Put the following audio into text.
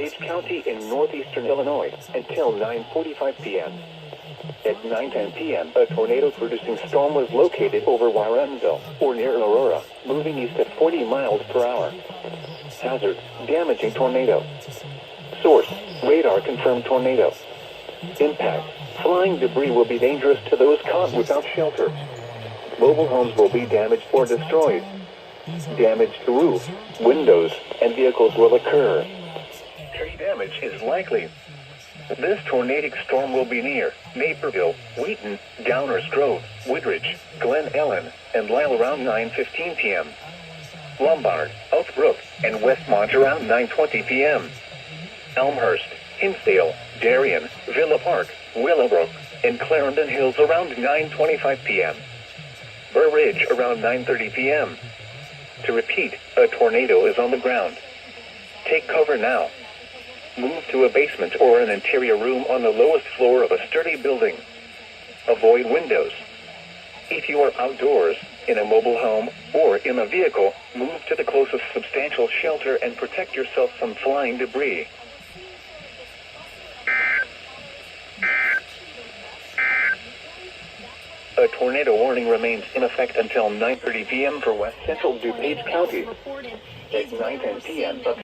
DuPage County in northeastern Illinois until 9:45 p.m. At 9:10 p.m., a tornado-producing storm was located over Warrenville, or near Aurora, moving east at 40 miles per hour. Hazard: damaging tornado. Source: radar confirmed tornado. Impact: flying debris will be dangerous to those caught without shelter. Mobile homes will be damaged or destroyed. Damage to roof, windows, and vehicles will occur. Tree damage is likely. This tornadic storm will be near Naperville, Wheaton, Downers Grove, Woodridge, Glen Ellen, and Lisle around 9:15 p.m. Lombard, Oakbrook, and Westmont around 9:20 p.m. Elmhurst, Hinsdale, Darien, Villa Park, Willowbrook, and Clarendon Hills around 9:25 p.m. Burr Ridge around 9:30 p.m. To repeat, a tornado is on the ground. Take cover now. Move to a basement or an interior room on the lowest floor of a sturdy building. Avoid windows. If you are outdoors, in a mobile home, or in a vehicle, move to the closest substantial shelter and protect yourself from flying debris. A tornado warning remains in effect until 9:30 p.m. for west central DuPage County. At 9:10 p.m.